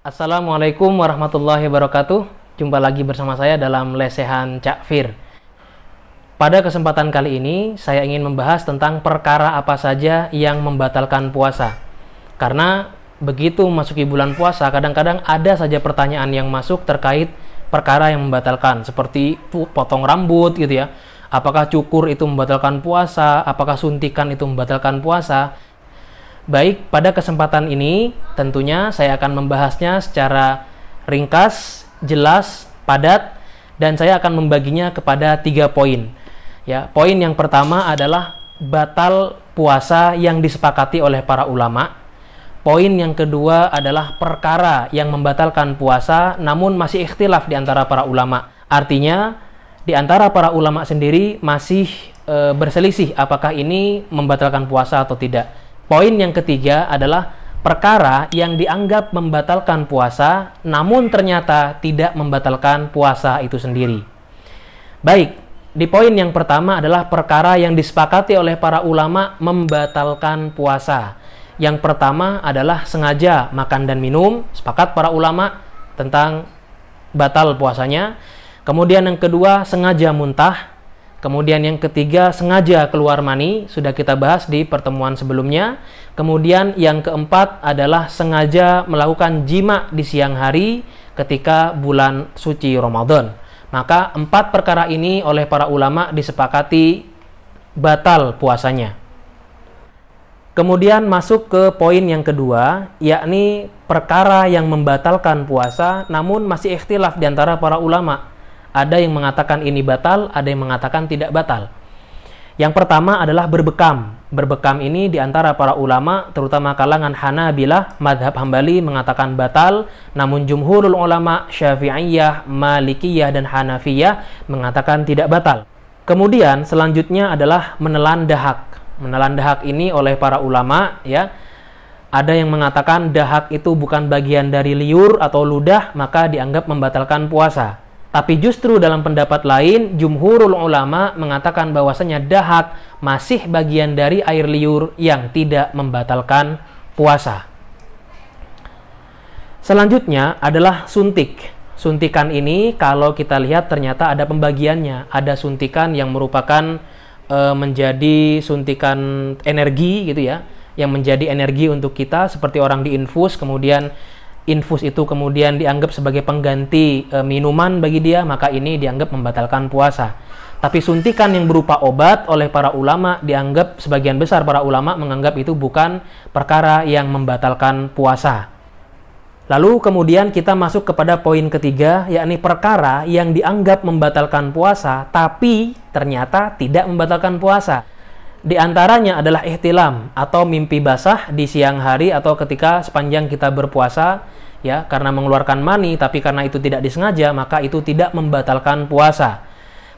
Assalamualaikum warahmatullahi wabarakatuh. Jumpa lagi bersama saya dalam Lesehan Cak Fir. Pada kesempatan kali ini, saya ingin membahas tentang perkara apa saja yang membatalkan puasa. Karena begitu memasuki bulan puasa, kadang-kadang ada saja pertanyaan yang masuk terkait perkara yang membatalkan. Seperti potong rambut gitu ya. Apakah cukur itu membatalkan puasa? Apakah suntikan itu membatalkan puasa? Baik, pada kesempatan ini tentunya saya akan membahasnya secara ringkas, jelas, padat, dan saya akan membaginya kepada 3 poin. Ya, poin yang pertama adalah batal puasa yang disepakati oleh para ulama. Poin yang kedua adalah perkara yang membatalkan puasa namun masih ikhtilaf di antara para ulama. Artinya, di antara para ulama sendiri masih berselisih apakah ini membatalkan puasa atau tidak. Poin yang ketiga adalah perkara yang dianggap membatalkan puasa, namun ternyata tidak membatalkan puasa itu sendiri. Baik, di poin yang pertama adalah perkara yang disepakati oleh para ulama membatalkan puasa. Yang pertama adalah sengaja makan dan minum, sepakat para ulama tentang batal puasanya. Kemudian yang kedua, sengaja muntah. Kemudian yang ketiga, sengaja keluar mani, sudah kita bahas di pertemuan sebelumnya. Kemudian yang keempat adalah sengaja melakukan jima di siang hari ketika bulan suci Ramadan. Maka 4 perkara ini oleh para ulama disepakati batal puasanya. Kemudian masuk ke poin yang kedua, yakni perkara yang membatalkan puasa namun masih ikhtilaf di antara para ulama. Ada yang mengatakan ini batal, ada yang mengatakan tidak batal. Yang pertama adalah berbekam. Berbekam ini di antara para ulama, terutama kalangan Hanabilah, madhab Hambali mengatakan batal, namun jumhurul ulama Syafi'iyah, Malikiyah, dan Hanafiyah mengatakan tidak batal. Kemudian selanjutnya adalah menelan dahak. Menelan dahak ini oleh para ulama, ya, ada yang mengatakan dahak itu bukan bagian dari liur atau ludah, maka dianggap membatalkan puasa. Tapi justru dalam pendapat lain, jumhurul ulama mengatakan bahwasanya dahak masih bagian dari air liur yang tidak membatalkan puasa. Selanjutnya adalah suntik. Suntikan ini kalau kita lihat ternyata ada pembagiannya. Ada suntikan yang merupakan menjadi suntikan energi gitu ya, yang menjadi energi untuk kita seperti orang diinfus, kemudian infus itu kemudian dianggap sebagai pengganti minuman bagi dia, maka ini dianggap membatalkan puasa. Tapi suntikan yang berupa obat oleh para ulama dianggap, sebagian besar para ulama menganggap itu bukan perkara yang membatalkan puasa. Lalu kemudian kita masuk kepada poin ketiga, yakni perkara yang dianggap membatalkan puasa tapi ternyata tidak membatalkan puasa. Di antaranya adalah ihtilam atau mimpi basah di siang hari atau ketika sepanjang kita berpuasa, ya, karena mengeluarkan mani, tapi karena itu tidak disengaja, maka itu tidak membatalkan puasa.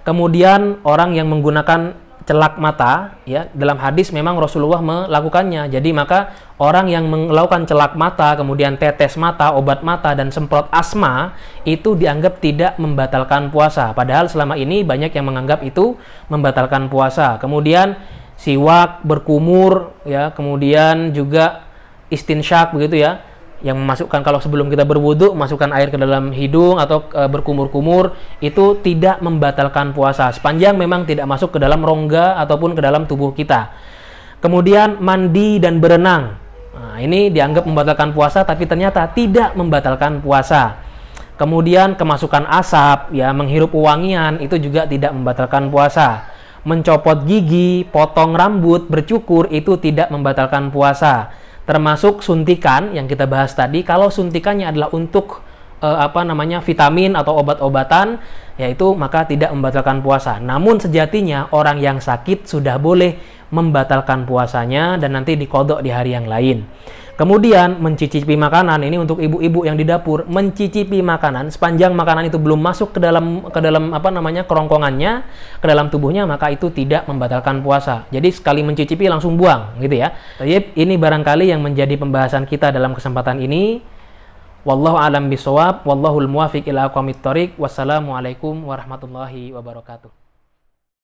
Kemudian orang yang menggunakan celak mata, ya, dalam hadis memang Rasulullah melakukannya. Jadi maka orang yang melakukan celak mata, kemudian tetes mata, obat mata, dan semprot asma, itu dianggap tidak membatalkan puasa. Padahal selama ini banyak yang menganggap itu membatalkan puasa. Kemudian siwak, berkumur, ya, kemudian juga istinsyak begitu ya, yang memasukkan kalau sebelum kita berwudu masukkan air ke dalam hidung atau berkumur-kumur, itu tidak membatalkan puasa sepanjang memang tidak masuk ke dalam rongga ataupun ke dalam tubuh kita. Kemudian mandi dan berenang, nah, ini dianggap membatalkan puasa tapi ternyata tidak membatalkan puasa. Kemudian kemasukan asap, ya, menghirup wangian, itu juga tidak membatalkan puasa. Mencopot gigi, potong rambut, bercukur, itu tidak membatalkan puasa. Termasuk suntikan yang kita bahas tadi, kalau suntikannya adalah untuk vitamin atau obat-obatan, yaitu maka tidak membatalkan puasa. Namun sejatinya orang yang sakit sudah boleh membatalkan puasanya dan nanti diqodok di hari yang lain. Kemudian mencicipi makanan, ini untuk ibu-ibu yang di dapur, mencicipi makanan sepanjang makanan itu belum masuk ke dalam kerongkongannya, ke dalam tubuhnya, maka itu tidak membatalkan puasa. Jadi sekali mencicipi langsung buang gitu ya. Jadi ini barangkali yang menjadi pembahasan kita dalam kesempatan ini. Wallahu a'lam bishawab, wallahul muwaffiq ila aqwamit thoriq. Wassalamualaikum warahmatullahi wabarakatuh.